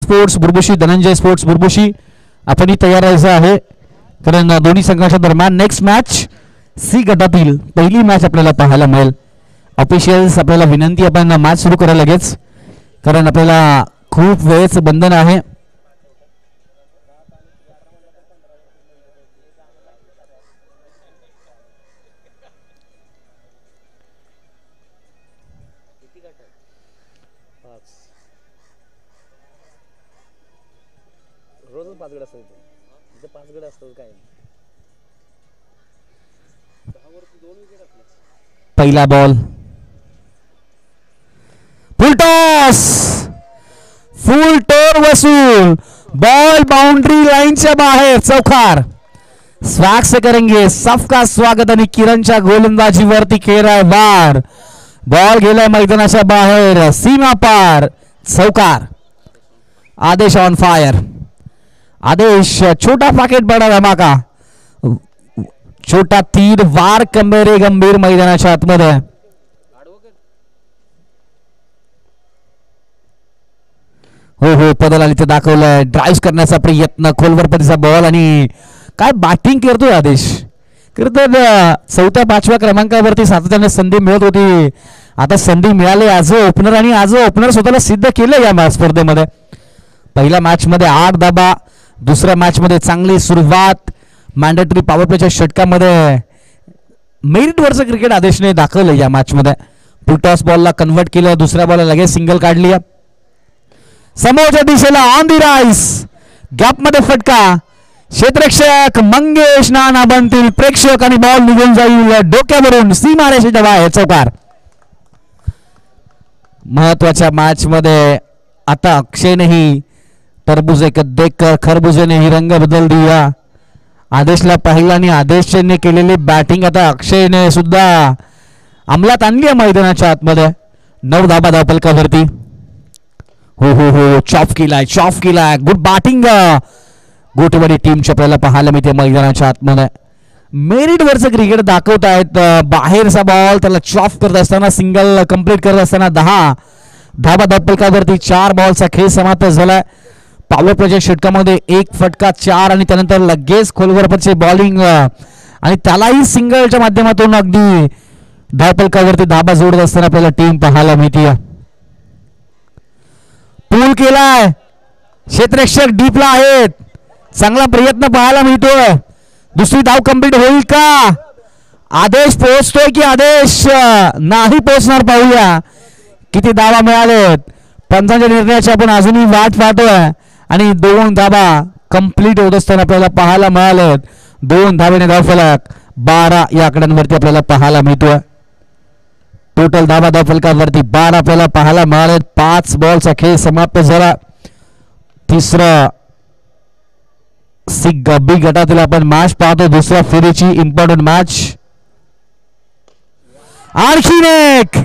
Sports बुरबुशी, Dhananjay sports बुरबुशी, आपणही तयार राहायचं आहे, कारण दोन्ही संघाच्या दरम्यान नेक्स्ट मॅच सी गटातील पहिली मॅच आपल्याला पाहायला मिळेल. ऑफिशियल्स आपल्याला विनंती, आपण मॅच सुरू करा लगेच, कारण आपल्याला खूप वेळेचं बंधन आहे. पहिला बॉल, फुल टॉस, फुल टोर वसूल, बॉल बाउंड्री लाईनच्या बाहेर, चौकार. स्वॅग से करेंगे सबका स्वागत आणि किरणच्या गोलंदाजीवरती केलाय वार. बॉल गेलाय मैदानाच्या बाहेर, सीमा पार, चौकार. आदेश ऑन फायर. आदेश छोटा पाकिट बडा धमाका, छोटा तीर वार कंबेरे गंभीर मैदानाच्या आतमध्ये. हो हो पदल आली ते दाखवलंय, ड्राईव्ह करण्याचा प्रयत्न, खोलवर पतीचा बॉल आणि काय बॅटिंग करतोय आदेश. खरं तर चौथ्या पाचव्या क्रमांकावरती सातत्याने संधी मिळत होती, आता संधी मिळाली ॲज अ ओपनर आणि ॲज अ ओपनर स्वतःला सिद्ध केलं या स्पर्धेमध्ये. पहिल्या मॅच मध्ये 8 धाबा, दुसऱ्या मॅच मध्ये चांगली सुरुवात, मॅन्डेटरी पॉवर प्लेच्या षटकामध्ये मेरिटवरचं क्रिकेट आदेशने दाखवलं या मॅच मध्ये. फुलटॉस बॉलला कन्वर्ट केलं, दुसऱ्या बॉलला लगेच सिंगल काढली. समोरच्या दिशेला ऑन दी राईस, गॅप मध्ये फटका, क्षेत्ररक्षक मंगेश नाना बनतील प्रेक्षक आणि बॉल निघून जाईल डोक्यावरून सीमारेषेच्या बाहेर, चौकार. महत्वाच्या मॅच मध्ये आता अक्षयनेही तरबूज एक देखकर खरबुजेनेही रंग बदल दिया. आदेशला पाहिला आणि आदेशने केलेली बॅटिंग आता अक्षयने सुद्धा अंमलात आणली आहे मैदानाच्या आतमध्ये. 9 धाबा धावफलकावरती. हो हो हो चॉप केलाय, गुड बॅटिंग गोटवाडी टीमच्या आपल्याला पाहायला मिळते मैदानाच्या आतमध्ये. मेरिटवरचं क्रिकेट दाखवत आहेत. बाहेरचा बॉल त्याला चॉप करत असताना, सिंगल कंप्लीट करत असताना 10 धाबा धावफलकावरती. 4 बॉलचा खेळ समाप्त झालाय. पॉवर प्लेच्या षटकामध्ये 1 फटका, 4 आणि त्यानंतर लगेच खोलवरची बॉलिंग आणि त्यालाही सिंगलच्या माध्यमातून अगदी धावफलकावरती धाबा जोडत असताना आपल्याला टीम पाहायला मिळते. पूल केलाय, क्षेत्ररक्षक डीपला आहेत, चांगला प्रयत्न पाहायला मिळतोय. दुसरी धाव कंप्लीट होईल का? आदेश पोहोचतोय की आदेश नाही पोहोचणार, पाहूया किती धावा मिळालेत. पंचांच्या निर्णयाची आपण अजूनही वाट पाहतोय आणि 2 धाबा कंप्लीट होत असताना आपल्याला पाहायला मिळालेत. 2 धावेने धावफलक 12 या आकड्यांवरती आपल्याला पाहायला मिळतोय. टोटल धाबा धावफलकावरती 12 आपल्याला पाहायला मिळालेत. 5 बॉलचा खेळ समाप्त झाला. तिसरा सी बी गटातील आपण मॅच पाहतो, दुसऱ्या फेरीची इम्पॉर्टंट मॅच. आणखीन एक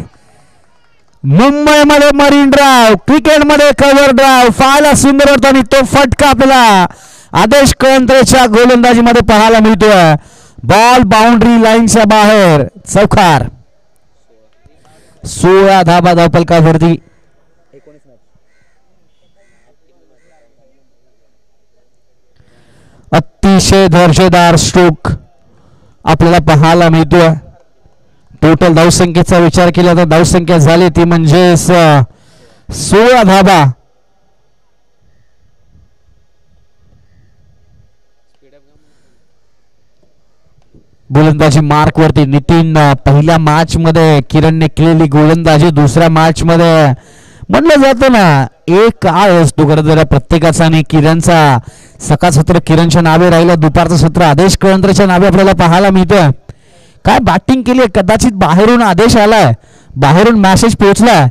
मुंबईमध्ये मरीन ड्राईव्ह, क्रिकेटमध्ये कव्हर ड्राईव्ह पाहायला सुंदर होता आणि तो फटका आपल्याला आदेश कळंत्रेच्या गोलंदाजीमध्ये पाहायला मिळतोय. बॉल बाउंड्री लाईनच्या बाहेर, चौकार. 16 धाबा धावफलकावरती. अतिशय दर्जेदार स्ट्रोक आपल्याला पाहायला मिळतोय. टोटल धावसंख्येचा विचार केला तर धावसंख्या झाली ती म्हणजे 16 धाबा. गोलंदाजी मार्क वरती नितीन. पहिल्या मॅच मध्ये किरणने केलेली गोलंदाजी, दुसऱ्या मॅच मध्ये म्हणलं जातं ना एक काळ असतो खरं जरा प्रत्येकाचा, आणि किरणचा सकाळ सत्र किरणच्या नावे राहिलं, दुपारचं सत्र आदेश कळंत्रेच्या नावे आपल्याला पाहायला मिळतोय. काय बॅटिंग केली, कदाचित बाहेरून आदेश आलाय, बाहेरून मॅसेज पोहोचलाय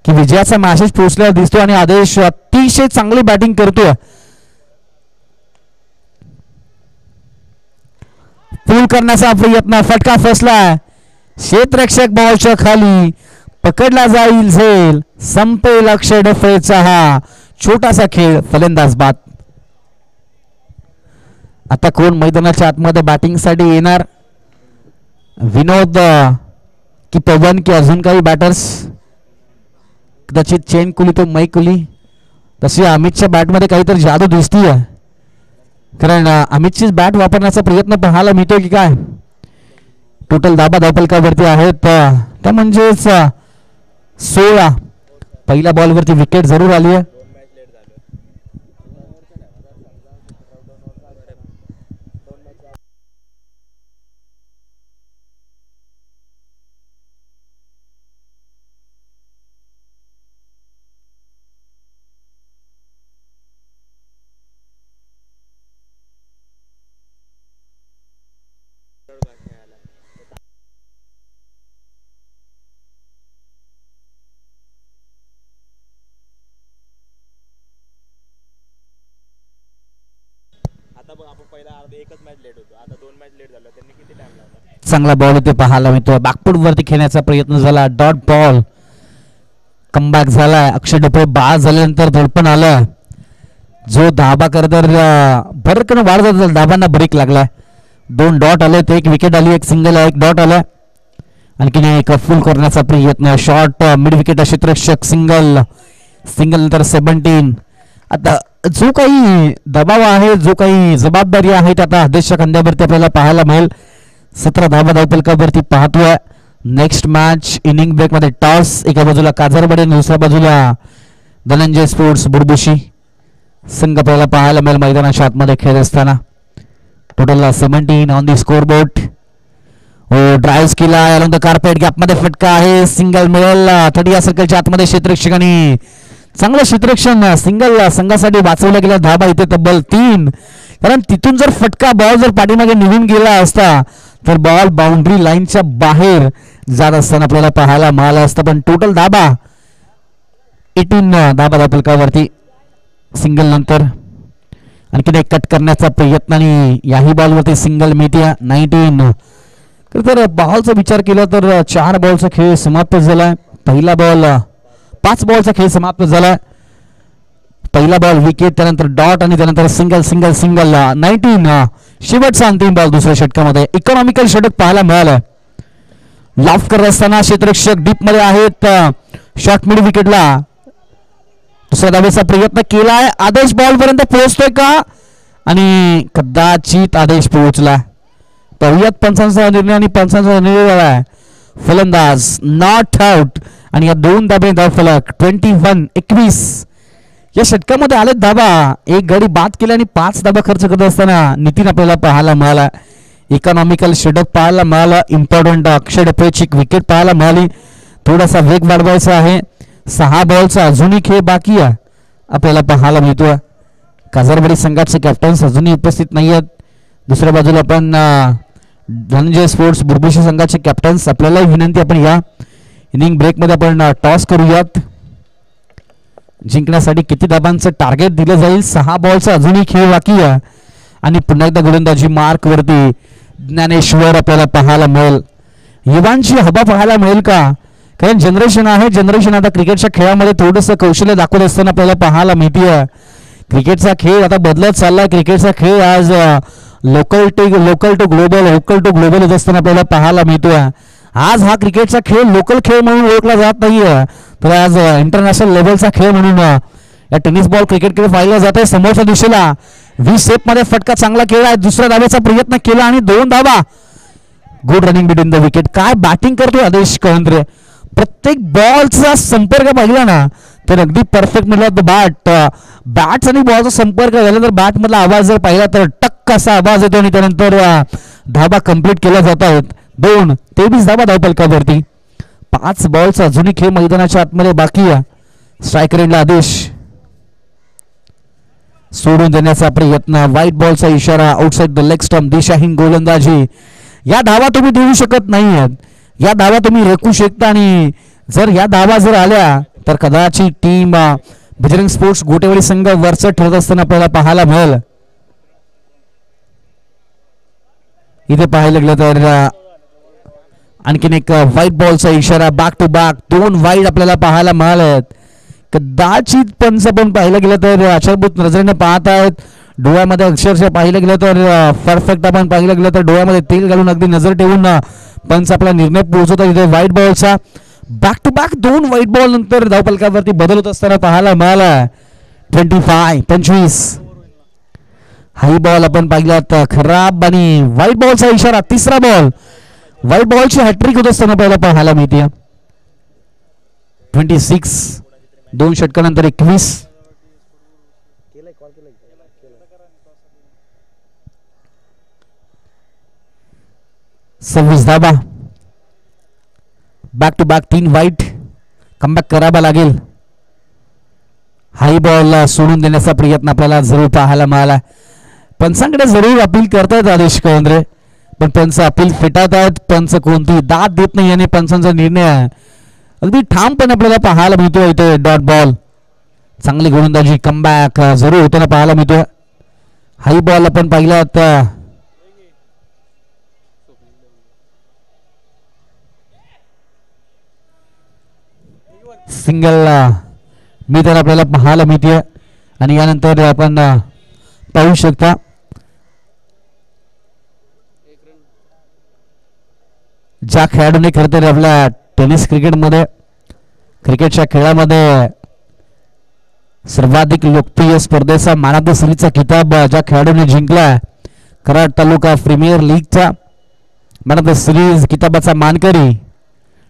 की विजयाचा मॅसेज पोहोचला दिसतो आणि आदेश अतिशय चांगली बॅटिंग करतोय. पूल करण्याचा प्रयत्न, फटका फसलाय. क्षेत्ररक्षक बॉलच्या खाली, पकडला जाईल झेल, संपेल अक्षय डफळेचा हा छोटासा खेळ. फलंदाज बाद. आता कोण मैदानाच्या आतमध्ये बॅटिंग साठी येणार? विनोद की पवन की अजून काही बॅटर्स? कदाचित चेन कुली तो मै कुली तशी अमितच्या बॅटमध्ये काहीतरी जादू दिसतीये, कारण अमितचीच बॅट वापरण्याचा प्रयत्न पाहायला मिळतोय की काय. टोटल धाबा धावफलकावरती आहेत त्या म्हणजेच 16. पहिल्या बॉलवरती विकेट जरूर आली आहे. चांगला बॉल इथे पाहायला मिळतो. बॅकफूट वरती खेळण्याचा प्रयत्न झाला, डॉट बॉल कमबॅक झाला. अक्षय डोपळे बाद झाल्यानंतर धडपण आलं. जो धाबा करतर भरकन वाढ जात धाबांना ब्रेक लागला. 2 डॉट आले, एक विकेट आली, एक सिंगल, एक डॉट आला. आणखीन एक फुल करण्याचा प्रयत्न, शॉर्ट मिड विकेट क्षेत्ररक्षक, सिंगल नंतर 17. आता जो काही दबाव आहे, जो काही जबाबदारी आहे आता आदेशच्या खांद्यावरती आपल्याला पाहायला मिळेल. 17 धाबा धावफलकावरती पाहतोय. नेक्स्ट मॅच इनिंग ब्रेक मध्ये टॉस, एका बाजूला काजरबडे, दुसऱ्या बाजूला धनंजय स्पोर्ट्स बुरबुशी संघ आपल्याला पाहायला मिळेल मैदानाच्या आतमध्ये खेळत असताना. Total 17 on the score board. Drive केला अलॉंग द कार्पेट, गॅपमध्ये फटका आहे, सिंगल मिळेल. 30 या सर्कलच्या आतमध्ये क्षेत्ररक्षकांनी चांगलं क्षेत्ररक्षण, सिंगल संघासाठी वाचवला गेला धाबा इथे तब्बल 3. कारण तिथून जर फटका बॉल जर पाठीमागे निघून गेला असता तर बॉल बाउंड्री लाईनच्या बाहेर जात असताना आपल्याला पाहायला मिळालं असतं. पण टोटल धाबा 18 धाबा धावफलकावरती सिंगल नंतर आणखीन एक कट करण्याचा प्रयत्न आणि याही बॉलवरती सिंगल मिळते 19. तर बॉलचा विचार केला तर 4 बॉलचा खेळ समाप्त झालाय. पहिला बॉल 5 बॉलचा खेळ समाप्त झालाय. पहिला बॉल विकेट, त्यानंतर डॉट आणि त्यानंतर सिंगल 19. शेवटचा अंतिम बॉल दुसऱ्या षटकामध्ये इकॉनॉमिकल षटक पाहायला मिळालं. लॉफ करत असताना क्षेत्ररक्षक डीप मध्ये आहेत. शॉर्ट मिड विकेटला दुसऱ्या धावेचा प्रयत्न केलाय. आदेश बॉल पर्यंत पोहोचतोय का? आणि कदाचित आदेश पोहोचला. पाहुयात पंचांचा निर्णय आणि पंचांचा निर्णय झालाय. फलंदाज नॉट आउट आणि या 2 धाबे धावफलक 21-21 या षटकामध्ये आले धाबा. एक गडी बाद केला आणि 5 धाबा खर्च करत असताना नितीन आपल्याला पाहायला मिळाला. इकॉनॉमिकल षटक पाहायला मिळाला. इम्पॉर्टंट अक्षय डोपळेची विकेट पाहायला मिळाली. थोडासा वेग वाढवायचा आहे. 6 बॉलचा अजूनही खेळ बाकी आहे आपल्याला पाहायला मिळतोय. काजरवाडी संघाचे कॅप्टन्स अजूनही उपस्थित नाही आहेत. दुसऱ्या बाजूला पण धनंजय स्पोर्ट्स बुरबुशी संघाचे कॅप्टन्स, आपल्याला विनंती आपण या इनिंग ब्रेकमध्ये आपण टॉस करूयात. जिंकण्यासाठी किती धाबांचं टार्गेट दिलं जाईल? 6 बॉलचा अजूनही खेळ बाकी आहे आणि पुन्हा एकदा गोलंदाजी मार्क वरती ज्ञानेश्वर आपल्याला पाहायला मिळेल. युवांची हवा पाहायला मिळेल का? कारण जनरेशन आहे. जनरेशन आता क्रिकेटच्या खेळामध्ये थोडंसं कौशल्य दाखवत असताना आपल्याला पाहायला मिळते. क्रिकेटचा खेळ आता बदलत चाललाय. क्रिकेटचा खेळ आज लोकल टू ग्लोबल होत असताना आपल्याला पाहायला मिळतोय. आज हा क्रिकेटचा खेळ लोकल खेळ म्हणून ओळखला जात नाहीये, तर आज इंटरनॅशनल लेवलचा खेळ म्हणून या टेनिस बॉल क्रिकेटकडे पाहिलं जात आहे. समोरच्या दिशेला 20 सेप मध्ये फटका चांगला खेळला. दुसऱ्या धावेचा प्रयत्न केला आणि 2 धावा. Good running between the wicket. काय बॅटिंग करतोय आदेश कळंत्रे. प्रत्येक बॉलचा संपर्क पाहिला ना तर अगदी परफेक्ट म्हटलं. बॅट्स आणि बॉलचा संपर्क झाला तर बॅट मधला आवाज जर पाहिला तर टक्क असा आवाज येतो आणि त्यानंतर धाबा कंप्लीट केला जात आहेत. 23 धाबा धावफलकावरती. 5 बॉलचा अजूनही खेळ मैदानाच्या आतमध्ये बाकी आहे. स्ट्रायकर एंडला आदेश सोडून देण्याचा प्रयत्न. व्हाईट बॉलचा इशारा. Outside the leg stump. दिशाहीन गोलंदाजी. या धावा तुम्ही देऊ शकत नाही आहेत. या धावा तुम्ही रेखू शकता आणि जर या धावा जर आल्या तर कदाचित टीम बजरंग स्पोर्ट्स गोटेवाडी संघ वरचढ ठरत असताना आपल्याला पाहायला मिळेल. इथे पाहायला गेलं तर आणखीन एक व्हाईट बॉलचा इशारा. बॅक टू बॅक 2 वाईड आपल्याला पाहायला मिळालेत. कदाचित पंच पण पाहिलं गेलं तर आचारभूत नजरेने पाहत आहेत. डोळ्यामध्ये अक्षरशः पाहिलं गेलं तर परफेक्ट आपण पाहिलं गेलं तर डोळ्यामध्ये तेल घालून अगदी नजर ठेवून पंच आपला निर्णय पोहोचवतात. इथे व्हाईट बॉलचा back to back 2 white ball नंतर धावफलकावरती बदल होत असताना पाहायला मिळाला. 25 हाई बॉल आपण पाहिलात खराब आणि व्हाईट बॉलचा इशारा. तिसरा बॉल व्हाईट बॉलची हॅट्रिक होत असताना पहिला पाहायला मिळते. 26 2 षटकानंतर 21. 26 धाबा. बॅक टू बॅक 3 वाईट. कमबॅक करावा लागेल. हाई बॉल सोडून देण्याचा प्रयत्न आपल्याला जरूर पाहायला मिळाला. पंचांकडे जरूर अपील करतायत आदेश कवंद्रे, पण पंच अपील फेटाळतायत. पंच कोणती दाद देत नाही आणि पंचांचा निर्णय अगदी ठामपणे आपल्याला पाहायला मिळतोय. इथे डॉट बॉल. चांगली गोलंदाजी कमबॅक जरूर होताना पाहायला मिळतोय. हाई बॉल आपण पाहिला तर सिंगल मी तर आपल्याला पाहायला मिळते. आणि यानंतर आपण पाहू शकता ज्या खेळाडूने खरं तर आपल्या टेनिस क्रिकेटच्या खेळामध्ये सर्वाधिक लोकप्रिय स्पर्धेचा मॅन ऑफ द सिरीजचा किताब ज्या खेळाडूने जिंकला, कराड तालुका प्रीमियर लीगचा मॅन ऑफ द सिरीज किताबाचा मानकरी,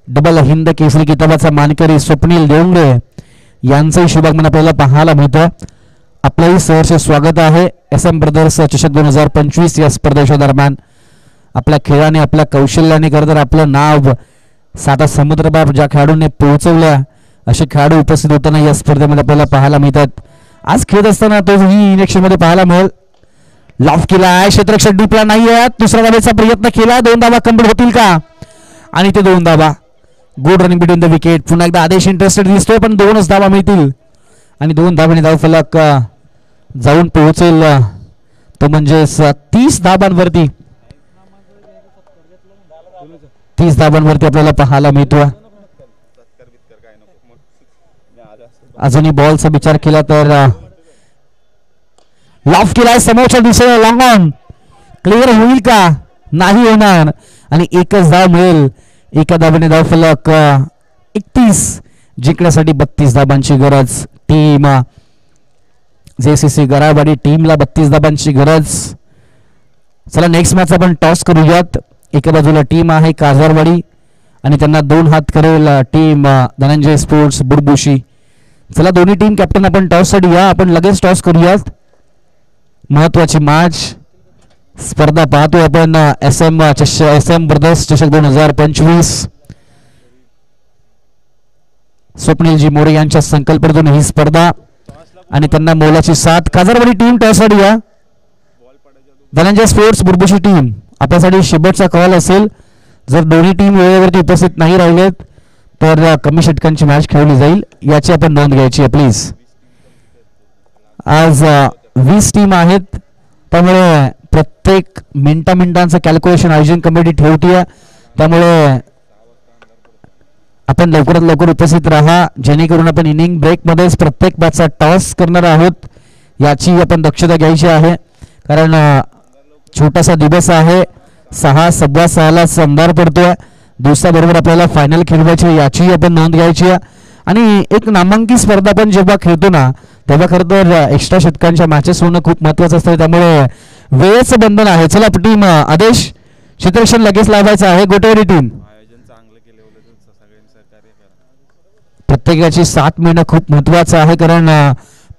डबल हिंद केसरी किताबाचा मानकरी स्वप्नील देवंगरे यांचंही शुभागमन आपल्याला पाहायला मिळतं. आपलंही सहर्ष स्वागत आहे SM ब्रदर्स चषक 2025 या स्पर्धेच्या दरम्यान. आपल्या खेळाने आपल्या कौशल्याने खरं तर आपलं नाव साता समुद्रपार ज्या खेळाडूंनी पोहोचवल्या असे खेळाडू उपस्थित होताना या स्पर्धेमध्ये आपल्याला पाहायला मिळतात. आज खेळत असताना तोही इलेक्शन मध्ये पाहायला मिळेल. लॉफ केला आहे, क्षेत्ररक्षक डीपला नाही आहे. दुसऱ्या धावेचा प्रयत्न केला. 2 धावा कंप्लीट होतील का? आणि ते 2 धावा. Good running between the wicket. पुन्हा एकदा आदेश इंटरेस्टेड दिसतोय, पण 2च धावा मिळतील आणि 2 धावांनी धावफलक जाऊन पोहोचेल तो म्हणजे 30 धाबांवरती. 30 धाबांवरती आपल्याला पाहायला मिळतोय. अजूनही बॉलचा विचार केला तर लॉफ केलाय समोरच्या दिशेला. लॉंग ऑन क्लिअर होईल का? नाही होणार आणि एकच धाव मिळेल. एका धावाने धावफलक 31. जिंकण्यासाठी 32 धाबांची गरज. टीम JCC गरावाडी टीमला 32 धाबांची गरज. चला नेक्स्ट मॅच आपण टॉस करूयात. एका बाजूला टीम आहे काजारवाडी आणि त्यांना 2 हात करेल टीम धनंजय स्पोर्ट्स बुडबुशी. चला दोन्ही टीम कॅप्टन आपण टॉस साठी या. आपण लगेच टॉस करूयात. महत्वाची मॅच स्पर्धा पाहतो आपण. SM ब्रदर्स चषक 2025. स्वप्नीलजी मोरे यांच्या संकल्पनेतून ही स्पर्धा आणि त्यांना मोलाची साथ. काजारवाडी टीम टॉससाठी या. धनंजय स्पोर्ट्स बुडबुशी टीम आपल्यासाठी शेवटचा कॉल असेल. जर दोन्ही टीम वेळेवरती उपस्थित नाही राहिलेत तर कमी षटकांची मॅच खेळली जाईल. याची आपण नोंद घ्यायची आहे प्लीज. आज 20 टीम आहेत, त्यामुळे प्रत्येक मिनिटांचं कॅल्क्युलेशन आयोजन कमिटी ठेवते. त्यामुळे आपण लवकरात लवकर उपस्थित राहा, जेणेकरून आपण इनिंग ब्रेक मध्येच प्रत्येक मॅचचा टॉस करणार आहोत. याची आपण दक्षता घ्यायची आहे, कारण छोटासा दिवस आहे. 6:15 अंधार पडतोय. दिवसाबरोबर आपल्याला फायनल खेळवायची, याची आपण नोंद घ्यायची आहे. आणि एक नामांकित स्पर्धा आपण जेव्हा खेळतो ना, तेव्हा खरं तर एक्स्ट्रा षटकांच्या मॅचेस होणं खूप महत्वाचं असतं. त्यामुळे वेळेचं बंधन आहे. चला टीम आदेश क्षेत्ररक्षण लगेच लावायचं आहे. गोटेवाडी टीम प्रत्येकाची साथ मिळणं खूप महत्वाचं आहे, कारण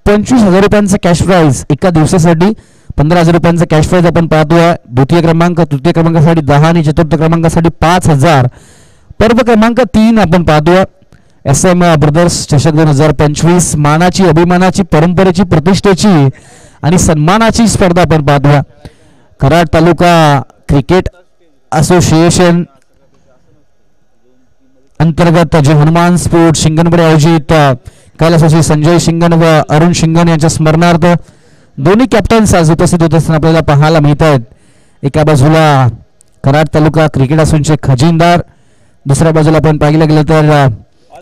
25,000 रुपयांचं कॅश प्राइज एका दिवसासाठी. 15,000 रुपयांचं कॅश प्राइज आपण पाहतोय. द्वितीय क्रमांक, तृतीय क्रमांकासाठी 10 आणि चतुर्थ क्रमांकासाठी 5,000. पर्व क्रमांक 3 आपण पाहतोय. SM ब्रदर्स चषक 2025 मानाची, अभिमानाची, परंपरेची, प्रतिष्ठेची आणि सन्मानाची स्पर्धा आपण पाहतोय. कराड तालुका क्रिकेट असोसिएशन अंतर्गत जे हनुमान स्पोर्ट शिंगणमध्ये आयोजित कैलासवासी संजय शिंगण व अरुण शिंगण यांच्या स्मरणार्थ दोन्ही कॅप्टन्स आज उपस्थित होत असताना आपल्याला पाहायला मिळत आहेत. एका बाजूला कराड तालुका क्रिकेट असोसिएशनचे खजिनदार, दुसऱ्या बाजूला आपण पाहिलं गेलं तर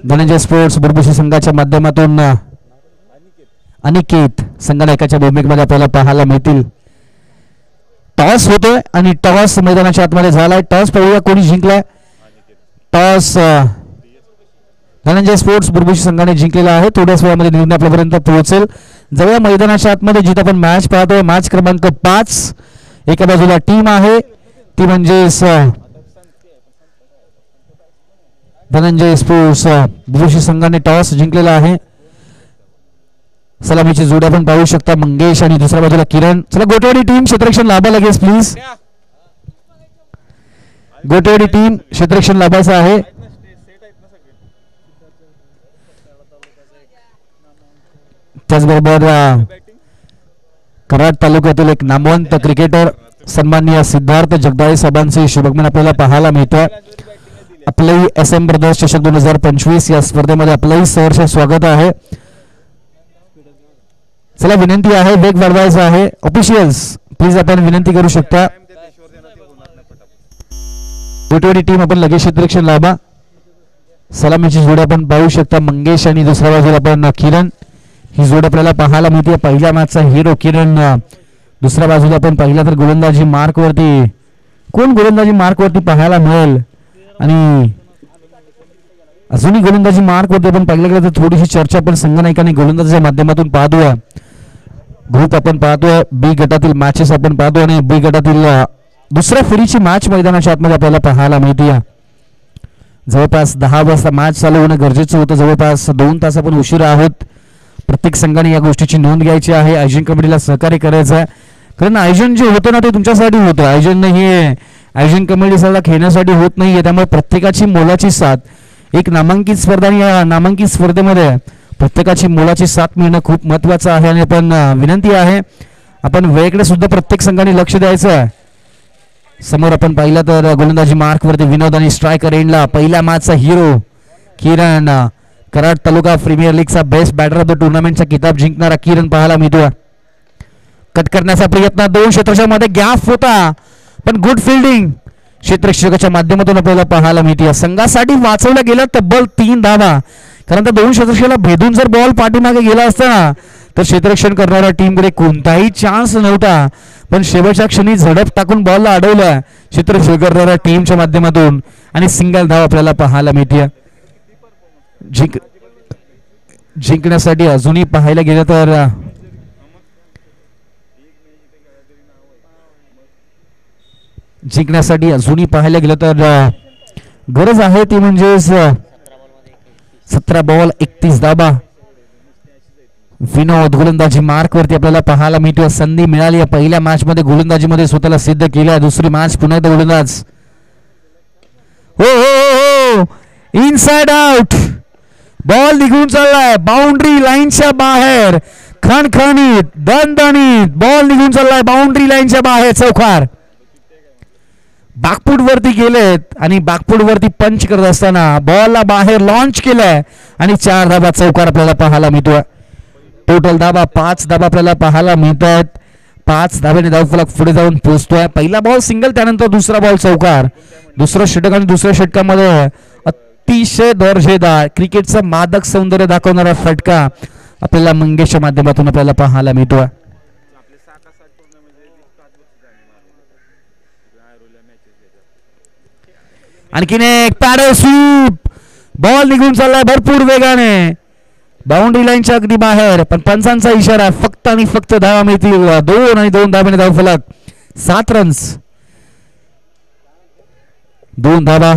धनंजय स्पोर्ट्स बुडबुशी संघाच्या माध्यमातून अनिकेत संघनायकाच्या भूमिकेमध्ये आपल्याला पाहायला मिळतील. टॉस होतोय आणि टॉस मैदानाच्या आतमध्ये झालाय. टॉस पाहूया कोणी जिंकलाय. टॉस धनंजय स्पोर्ट्स बुरबुशी संघाने जिंकलेला आहे. थोड्याच वेळामध्ये निर्णय आपल्यापर्यंत पोहोचेल. जाऊया मैदानाच्या आतमध्ये जिथे आपण मॅच पाहतोय. मॅच क्रमांक 5. एका बाजूला टीम आहे ती म्हणजे धनंजय स्पोर्ट्स बुरबुशी संघाने टॉस जिंकलेला आहे. सलामीची जोडी आपण पाहू शकता मंगेश आणि दुसऱ्या बाजूला किरण. चला गोटेवाडी टीम क्षेत्ररक्षण लाभा लगेच प्लीज. गोटेवाडी टीम क्षेत्ररक्षण लाभायचं आहे. त्याचबरोबर कराड तालुक्यातील एक नामवंत क्रिकेटर सन्माननीय सिद्धार्थ जगदाळे साहेबांचे शुभगमन आपल्याला पाहायला मिळतं. आपलंही SM ब्रदर्स चषक 2025 या स्पर्धेमध्ये आपलंही सहर्ष स्वागत आहे. चला विनंती आहे वेग वाढवायचा आहे. ऑफिशियल्स प्लीज आपण विनंती करू शकता. गोटेवाडी टीम आपण लगेच क्षेत्ररक्षण लाभा. सलामीची जोडी आपण पाहू शकता मंगेश आणि दुसऱ्या बाजूला आपण किरण. ही जोड आपल्याला पाहायला मिळते. पहिल्या मॅचचा हिरो किरण. दुसऱ्या बाजूला आपण पहिला तर गोलंदाजी मार्कवरती कोण गोलंदाजी मार्कवरती पाहायला मिळेल आणि अजूनही गोलंदाजी मार्कवरती आपण पाहिलं तर थोडीशी चर्चा आपण संघनायकांनी गोलंदाजीच्या माध्यमातून पाहतोय. ग्रुप आपण पाहतोय. बी गटातील मॅचेस आपण पाहतोय आणि बी गटातील दुसऱ्या फेरीची मॅच मैदानाच्या आतमध्ये आपल्याला पाहायला मिळते. जवळपास 10 वाजता मॅच चालू होणं गरजेचं होतं. जवळपास 2 तास आपण उशीर आहोत. प्रत्येक संघाने या गोष्टीची नोंद घ्यायची आहे. आयोजन कमिटीला सहकार्य करायचं आहे. कारण आयोजन जे होतं ना ते तुमच्यासाठी होतं. आयोजन हे आयोजन कमिटीला खेळण्यासाठी होत नाहीये. त्यामुळे प्रत्येकाची मोलाची साथ. एक नामांकित स्पर्धा आणि या नामांकित स्पर्धेमध्ये प्रत्येकाची मोलाची साथ मिळणं खूप महत्वाचं आहे. आणि आपण विनंती आहे आपण वेळेकडे सुद्धा प्रत्येक संघाने लक्ष द्यायचं आहे. समोर आपण पाहिलं तर गोलंदाजी मार्कवरती विनोद आणि स्ट्रायकर एंडला पहिल्या मॅचचा हिरो किरण. कराड तालुका प्रीमियर लीगचा बेस्ट बॅटर ऑफ द टुर्नामेंटचा किताब जिंकणारा किरण पाहायला मिळतो. कट करण्याचा प्रयत्न 2 क्षेत्ररक्षकामध्ये गॅप होता पण गुड फिल्डिंग क्षेत्ररक्षकाच्या माध्यमातून आपल्याला पाहायला मिळते. संघासाठी वाचवला गेला तब्बल 3 धावा. कारण त्या 2 क्षेत्ररक्षकाला भेदून जर बॉल पाठीमागे गेला असता ना तर क्षेत्ररक्षण करणाऱ्या टीमकडे कोणताही चान्स नव्हता. पण शेवटच्या क्षणी झडप टाकून बॉलला अडवलं क्षेत्ररक्षण करणाऱ्या टीमच्या माध्यमातून आणि सिंगल धाव आपल्याला पाहायला मिळते. जिंकण्यासाठी अजूनही पाहायला गेलं तर गरज आहे ती म्हणजे 17 बॉल 31 धावा. विनोद गोलंदाजी मार्कवरती आपल्याला पाहायला मिळतो. संधी मिळाली पहिल्या मॅच मध्ये गोलंदाजीमध्ये स्वतःला सिद्ध केलं. दुसरी मॅच पुन्हा एकदा गोलंदाज हो इनसाइड आउट. बॉल निघून चाललाय बाउंड्री लाईनच्या बाहेर. खणखणीत दणदणीत बॉल निघून चाललाय बाउंड्री लाईनच्या बाहेर. चौकार बाकपूट वरती गेलेत आणि बाकपूट वरती पंच करत असताना बॉलला बाहेर लॉन्च केलाय आणि 4 धाबा चौकार आपल्याला पाहायला मिळतोय. टोटल धाबा 5 धाबा आपल्याला पाहायला मिळतात. 5 धाब्याने धावफलक पुढे जाऊन पोहोचतोय. पहिला बॉल सिंगल त्यानंतर दुसरा बॉल चौकार. दुसरं षटक आणि दुसऱ्या षटकामध्ये अतिशय दर्जेदार क्रिकेटचं मादक सौंदर्य दाखवणारा फटका आपल्याला मंगेशच्या माध्यमातून आपल्याला पाहायला मिळतोय. आणखीन एक पॅडल स्वीप. बॉल निघून चाललाय भरपूर वेगाने बाउंड्री लाईनच्या अगदी बाहेर. पण पंचांचा इशारा फक्त आणि फक्त धावा मिळतील. 2 आणि 2 धाब्याने धावफलक 7 रन्स 2 धाबा.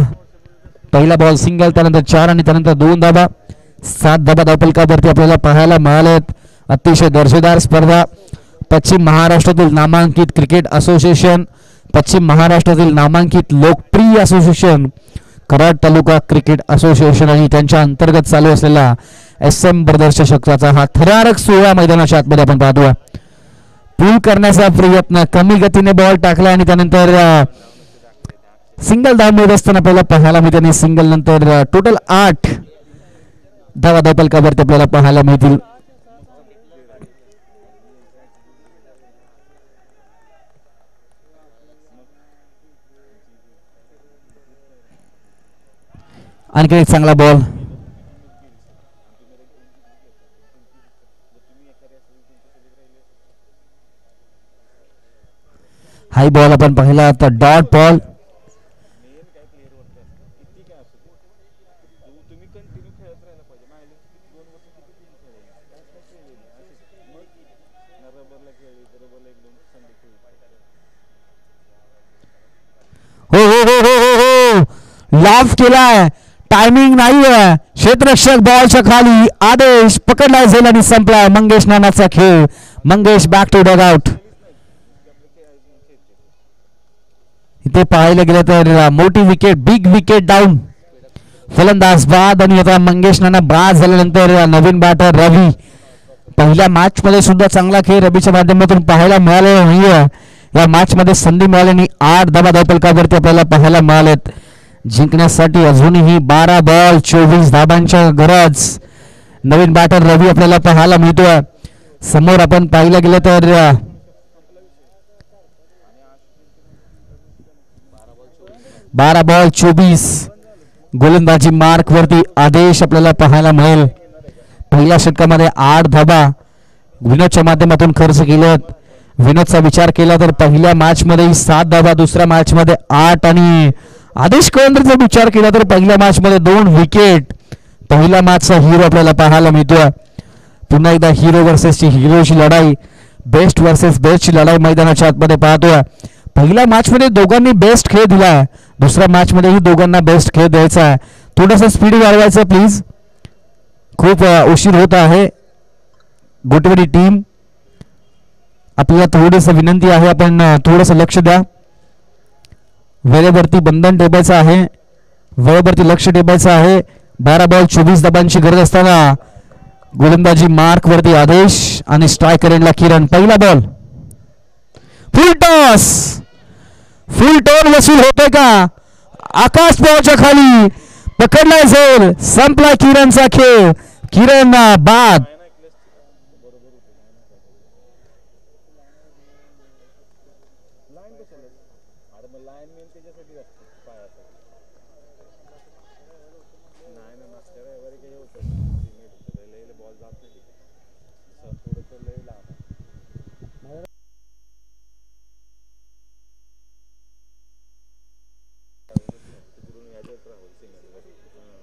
पहिला बॉल सिंगल त्यानंतर 4 आणि त्यानंतर 2 धाबा. 7 धाबा धावफलकावरती आपल्याला पाहायला मिळालेत. अतिशय दर्जेदार स्पर्धा. पश्चिम महाराष्ट्रातील नामांकित क्रिकेट असोसिएशन, पश्चिम महाराष्ट्रातील नामांकित लोकप्रिय असोसिएशन कराड तालुका क्रिकेट असोसिएशन आणि त्यांच्या अंतर्गत चालू असलेला SM ब्रदर्स चषकाचा हा थरारक 16 मैदानाच्या आतमध्ये आपण पाहतोय. पूल करण्याचा प्रयत्न कमी गतीने बॉल टाकला आणि त्यानंतर सिंगल धाव मिळत असताना आपल्याला पाहायला मिळते आणि सिंगल नंतर टोटल 8 धावा धावफलकावरती आपल्याला पाहायला मिळतील. आणखी एक चांगला बॉल. हाय बॉल आपण पाहिला तर डॉट बॉल. लाफ केलाय, टायमिंग नाहीये. क्षेत्ररक्षक बॉलच्या खाली, आदेश पकडला जाईल आणि संपला मंगेश नानाचा खेळ. Mangesh back to Doug out. इथे पाहायला गेलं तर मोठी विकेट, बिग विकेट डाऊन. फलंदाज बाद आणि आता मंगेश नाना बाद झाल्यानंतर नवीन बॅटर रवी. पहिल्या मॅच मध्ये सुद्धा चांगला खेळ रवीच्या माध्यमातून पाहायला मिळालेला नाहीये. या मॅच मध्ये संधी मिळाल्याने 8 धाबा धावफलकावरती आपल्याला पाहायला मिळालेत. जिंकण्यासाठी अजूनही 12 बॉल 24 धाबांच्या गरज. नवीन बॅटर रवी आपल्याला पाहायला मिळतोय. समोर आपण पाहिलं गेलं तर 12 बॉल 24 गोलंदाजी मार्क वरती आदेश आपल्याला पाहायला मिळेल. पहिल्या षटकामध्ये 8 धाबा विनोदच्या माध्यमातून खर्च केलेत. विनोदचा विचार केला तर पहिल्या मॅच मध्ये 7 धाबा, दुसऱ्या मॅच मध्ये 8 आणि आदेश कळंदरचा विचार केला तर पहिल्या मॅच मध्ये 2 विकेट. पहिल्या मॅचचा हिरो आपल्याला पाहायला मिळतोय. पुन्हा एकदा हिरो वर्सेस हिरोची लढाई, बेस्ट वर्सेस बेस्टची लढाई मैदानाच्या आतमध्ये पाहतोय. पहिल्या मॅच मध्ये दोघांनी बेस्ट खेळ दिलाय, दुसऱ्या मॅच मध्येही दोघांना बेस्ट खेळ द्यायचा आहे. थोडंसं स्पीड वाढवायचं प्लीज, खूप उशीर होत आहे. गोटवडी टीम आपल्याला थोडंसं विनंती आहे, आपण थोडंसं लक्ष द्या. वेळेवरती बंधन ठेवायचं आहे, वेळेवरती लक्ष ठेवायचं आहे. 12 बॉल 24 धाबांची गरज असताना गोलंदाजी मार्क वरती आदेश आणि स्ट्रायकर एंडला किरण. पहिला बॉल फुल टॉस, फुल टॉन वसूल होतोय का? आकाश बॉलच्या खाली पकडला जाईल, संपला किरणचा खेळ. किरण बाद.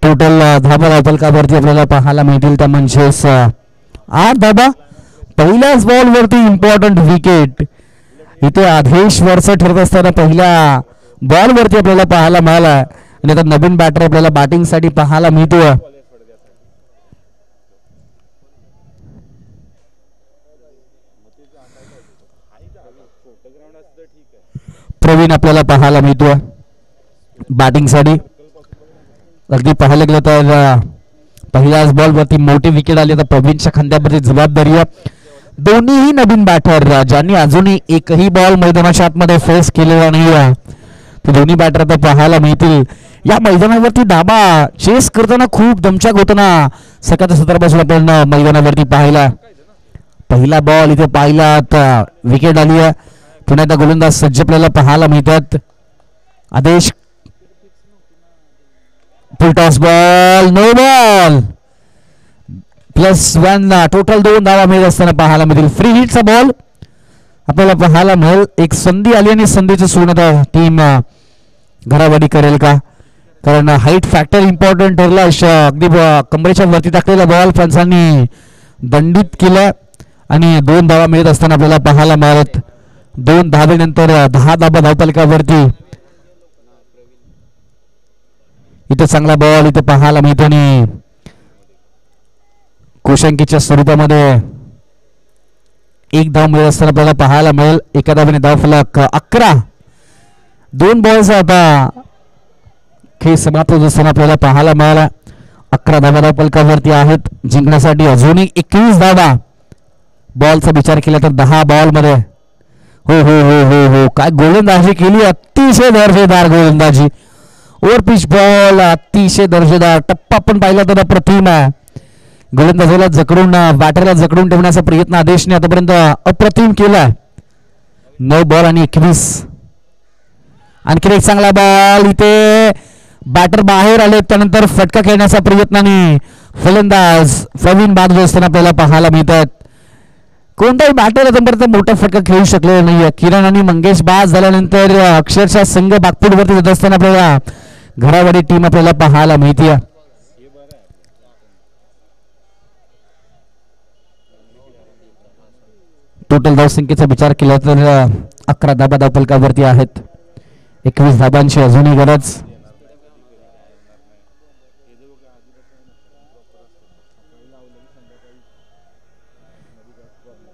टोटल धाबा धावफलकावरती आपल्याला पाहायला मिळतील त्या म्हणजे 8 धाबा. पहिल्याच बॉल वरती इम्पॉर्टंट विकेट. इथे आदेश वरच ठरत असताना पहिल्या बॉल वरती आपल्याला पाहायला मिळाला आणि आता नवीन बॅटर आपल्याला बॅटिंग साठी पाहायला मिळतोय. प्रवीण आपल्याला पाहायला मिळतोय बॅटिंग साठी. अगदी पाहायला गेलं तर पहिल्याच बॉल वरती मोठी विकेट आली. आता प्रवीणच्या खांद्यावरती जबाबदारी आहे. दोन्हीही नवीन बॅटर ज्यांनी अजूनही एकही बॉल मैदानाच्या आतमध्ये फेस केलेला नाही आहे, ते दोन्ही बॅटर आता पाहायला मिळतील. या मैदानावरती धाबा चेस करताना खूप दमछाक होताना सकाळच्या सत्रापासून आपण मैदानावरती पाहिला. पहिला बॉल इथे पाहिला तर विकेट आली आहे. पुन्हा एकदा गोलंदाज सज्ज आपल्याला पाहायला मिळतात. Adesh full toss ball, no ball, +1. Total 2 धावा मिळत असताना पाहायला मिळतील. फ्री हिटचा बॉल आपल्याला पाहायला मिळेल. एक संधी आली आणि संधीचं सोडून आता टीम घरावाडी करेल का? कारण हाईट फॅक्टर इम्पॉर्टंट ठरला. अगदी कमरेच्या वरती टाकलेला बॉल पंचांनी दंडित केला आणि 2 धावा मिळत असताना आपल्याला पाहायला मिळत. 2 धावेनंतर 10 धाबा धावफलकावरती. इथे चांगला बॉल इथे पाहायला मिळतो आणि कोशांकीच्या स्वरूपामध्ये 1 धाव मिळत असताना आपल्याला पाहायला मिळेल. एका धावेने धावफलक 11. 2 बॉल्स आता खेळ समाप्त होत असताना आपल्याला पाहायला मिळाला. 11 धावा धावफलकावरती आहेत. जिंकण्यासाठी अजूनही 21 धावा. बॉलचा विचार केला तर 10 बॉल मध्ये हो हो हो हो हो काय गोलंदाजी केली, अतिशय दर्जेदार गोलंदाजी. ओव्हर पिच बॉल, अतिशय दर्जेदार. टप्पा पण पाहिला तर अप्रतिम आहे. गोलंदाजाला जकडून बॅटरला जकडून ठेवण्याचा प्रयत्न आदेशने आतापर्यंत अप्रतिम केलाय. 9 बॉल आणि 21. आणखी एक चांगला बॉल. इथे बॅटर बाहेर आले, त्यानंतर फटका खेळण्याचा प्रयत्नाने फलंदाज प्रवीण बाद असताना आपल्याला पाहायला मिळतात. कोणताही बॅटर आतापर्यंत मोठा फटका खेळू शकलेला नाहीये. किरण आणि मंगेश बाद झाल्यानंतर अक्षरशः संघ बागपूरवरती जात असताना आपल्याला घरावाडी टीम आपल्याला पाहायला मिळते. टोटल धावसंख्येचा विचार केला तर 11 धाबा धावफलकावरती आहेत. 21 धाबांची अजूनही गरज.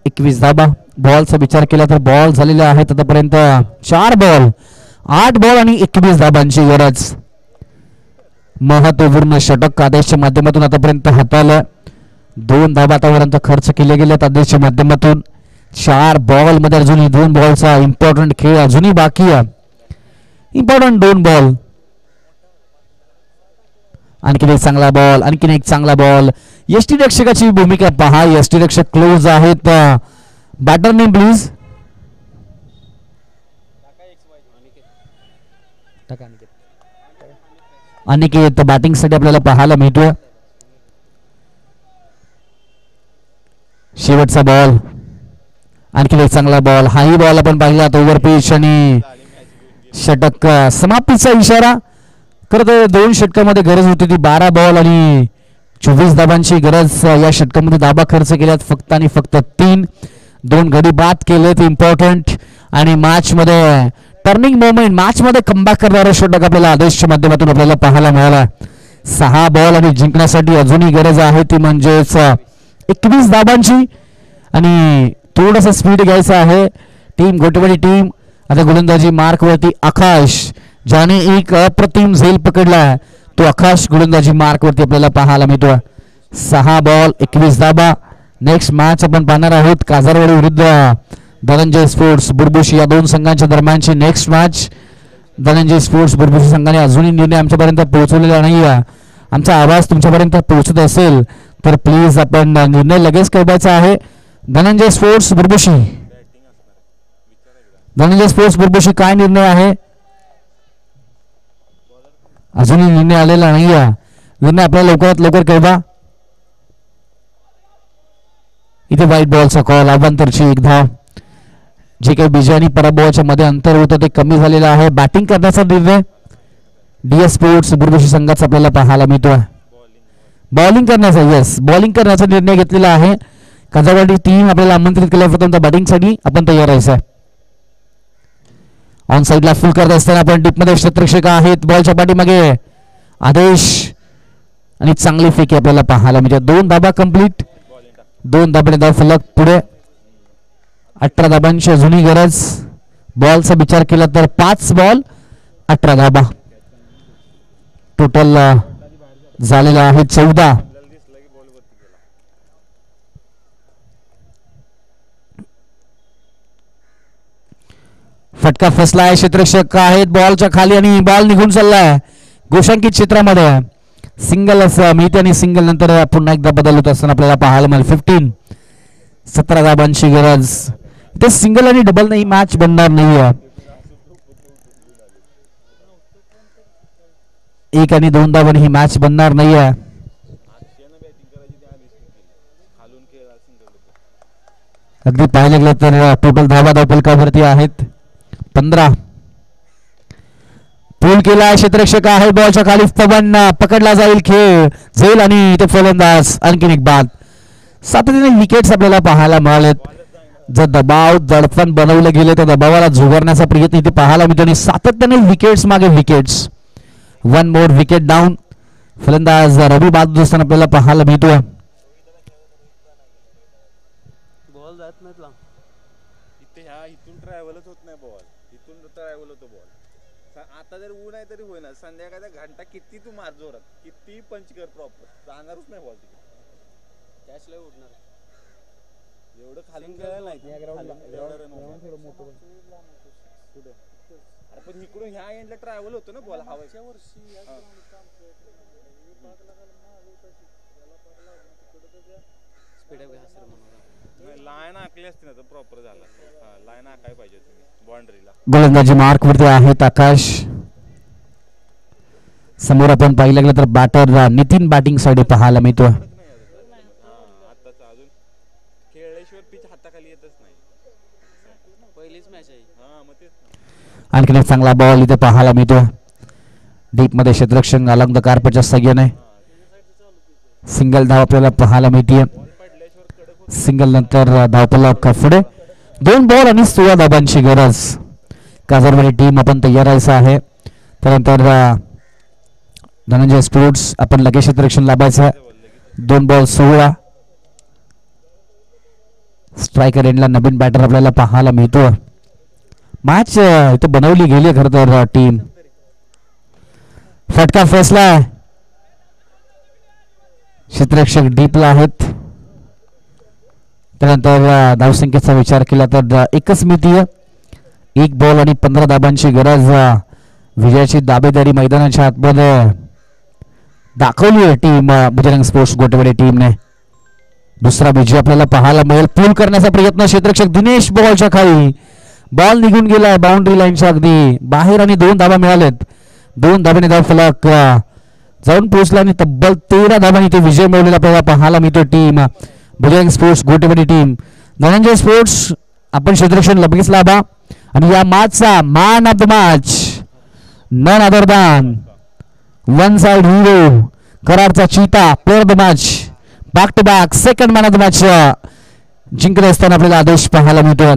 21 धाबा. बॉलचा विचार केला तर बॉल झालेले आहेत आतापर्यंत 4 बॉल, 8 बॉल आणि 21 धाबांची गरज. महत्वपूर्ण षटक आदेशच्या माध्यमातून आतापर्यंत हाताळलं. 2 धाबा आतापर्यंत खर्च केले गेलेत आदेशच्या माध्यमातून. 4 बॉल मध्ये अजूनही 2 बॉलचा इम्पॉर्टंट खेळ अजूनही बाकी आहे. Important 2 ball. आणखीन एक चांगला बॉल, आणखीन एक चांगला बॉल. यष्टी रक्षकाची भूमिका पहा. यष्टी रक्षक क्लोज आहेत. Batter name please. Aniket batting साठी आपल्याला पाहायला मिळतोय. शेवटचा बॉल, आणखी एक चांगला बॉल. हाही बॉल आपण पाहिला ओव्हर पिच आणि षटक. समाप्तीचा इशारा. खरं तर 2 षटकामध्ये गरज होती ती 12 बॉल आणि 24 धाबांची गरज. या षटकामध्ये धाबा खर्च केल्यात फक्त आणि फक्त 3. 2 गडी बाद केलेत इम्पॉर्टंट. आणि मॅच मध्ये टर्निंग मोमेंट, मॅच मध्ये कमबॅक करणारा षटक आपल्याला आदेशच्या माध्यमातून आपल्याला पाहायला मिळाला. 6 बॉल आणि जिंकण्यासाठी अजूनही गरज आहे ती म्हणजेच 21 धाबांची. आणि थोडासा स्पीड घ्यायचा आहे. टीम गोटेवाडी टीम आता गोलंदाजी मार्क वरती. आकाश ज्याने एक अप्रतिम झेल पकडला तो आकाश गोलंदाजी मार्क वरती आपल्याला पाहायला मिळतो. 6 बॉल 21 धाबा. नेक्स्ट मॅच आपण पाहणार आहोत काजारवाडी विरुद्ध धनंजय स्पोर्ट्स बुरबुशी या 2 संघांच्या दरम्यानची नेक्स्ट मॅच. धनंजय स्पोर्ट्स बुरबुशी संघाने अजूनही निर्णय आमच्यापर्यंत पोहोचवलेला नाही आहे. आमचा आवाज तुमच्यापर्यंत पोहोचत असेल तर प्लीज आपण निर्णय लगेच कळवायचा आहे. धनंजय स्पोर्ट्स बुरबुशी, धनंजय स्पोर्ट्स बुरबुशी काय निर्णय आहे? अजूनही निर्णय आलेला नाही आहे. निर्णय आपल्याला लवकरात लवकर कळवा. इथे व्हाईट बॉलचा कॉल. अवांतरची 1 धाव. जे काही विजय आणि पराभवाच्या मध्ये अंतर होतं ते कमी झालेलं आहे. बॅटिंग करण्याचा निर्णय डीएस स्पोर्ट्स बुरबुशी संघाचा आपल्याला पाहायला मिळतोय. बॉलिंग करण्याचा, येस बॉलिंग करण्याचा निर्णय घेतलेला आहे. काजारवाडी टीम आपल्याला आमंत्रित केलं फक्त बॅटिंगसाठी. आपण तयार राहायचं. ऑन साईडला फुल करत असताना आपण डीपमध्ये क्षेत्ररक्षक आहेत. बॉलच्या पाठीमागे आदेश आणि चांगली फेकी आपल्याला पाहायला म्हणजे 2 धाबा कंप्लीट. 2 धाबाने धाव फलक पुढे. 18 धाबांची अजूनही गरज. बॉलचा विचार केला तर 5 बॉल 18 धाबा. टोटल झालेला आहे 14. फटका फसला आहे. क्षेत्ररक्षक आहेत बॉलच्या खाली आणि बॉल निघून चाललाय गोशांकित क्षेत्रामध्ये. सिंगल असं मिळते आणि सिंगल नंतर पुन्हा एकदा बदल होत असताना आपल्याला पाहायला मिळेल. 15. 17 धाबांची गरज. इथे सिंगल आणि डबल नाही मॅच बनणार नाही. 1 आणि 2 धाबांनी ही मॅच बनणार नाही. अगदी पाहायला गेलं तर टोटल धाबा धावफलकावरती आहेत 15. पूल केला आहे. क्षेत्ररक्षक आहे बॉलच्या खाली. पवन पकडला जाईल खेळ झेल आणि इथे फलंदाज आणखीन एक बाद. सातत्याने विकेट्स आपल्याला पाहायला मिळालेत. जर दबाव दडपण बनवले गेले तर दबावाला झुगारण्याचा प्रयत्न इथे पाहायला मिळतो आणि सातत्याने विकेट्स मागे विकेट्स. 1 more wicket down. फलंदाज रवी बाद असताना आपल्याला पाहायला मिळतोय. इथून ट्रॅव्हलच होत नाही बॉल. इथून ट्रॅव्हल होतो बॉल. आता जर ऊन आहे तरी होईना. संध्याकाळचा घंटा किती तू मार जोरात, किती पंच कर प्रॉपर, जाणारच नाही बॉल तिकडे. कॅच लय उडणार. एवढं खालून खेळायला नाही. अरे पण इकडून ह्या एंडला ट्रॅव्हल होतो ना बॉल. हवाच्या वर्षी लाईन आखली असते ना तर प्रॉपर झाला. लाईन आखाय पाहिजे तुम्ही बाउंड्रीला. गोलंदाजी मार्क वरती आहेत आकाश. समोर आपण पाहिलं गेलं तर बॅटर नितीन बॅटिंग साठी पाहायला मिळतोय. अजून खेळल्याशिवाय पिच हाताखाली येतच नाही. पहिलीच मॅच आहे. मग तेच. आणखीन एक चांगला बॉल इथे पाहायला मिळतोय. डीप मध्ये क्षेत्ररक्षक अलॉंग द कार्पेटच्या सगळ्याने सिंगल धाव आपल्याला पाहायला मिळते. सिंगल नंतर धावफलक पुढे. 2 बॉल आणि 16 धाबांची गरज. काजरवाडी टीम आपण तयार राहायचं आहे. त्यानंतर धनंजय स्पोर्ट्स आपण लगेच क्षेत्ररक्षण लाभायचं आहे. 2 बॉल 16. स्ट्रायकर एंडला नवीन बॅटर आपल्याला पाहायला मिळतो. मॅच इथं बनवली गेली खरं तर टीम. फटका फसला. क्षेत्ररक्षक डीपला आहेत. त्यानंतर धावसंख्येचा विचार केला तर एकच मितीय 1 बॉल आणि 15 धाबांची गरज. विजयाची दावेदारी मैदानाच्या आतमध्ये दाखवली आहे टीम बजरंग स्पोर्ट्स गोटेवाडी टीमने. दुसरा विजय आपल्याला पाहायला मिळेल. पूल करण्याचा प्रयत्न क्षेत्ररक्षक दिनेश बॉलच्या खाली. बॉल निघून गेलाय बाउंड्री लाईनच्या अगदी बाहेर आणि 2 धाबा मिळालेत. 2 धाब्याने धाव फलक जाऊन पोहोचला आणि तब्बल 13 धाबांनी तो विजय मिळवलेला आपल्याला पाहायला मिळतो team Bajrang sports Gotewadi team. Dhananjay sports आपण क्षेत्ररक्षण लगेच लाभा आणि या मॅचचा man of the match none other than one side hero कराडचा चीता player of the match back to back second man of the match जिंकत असताना आपल्याला आदेश पाहायला मिळतो.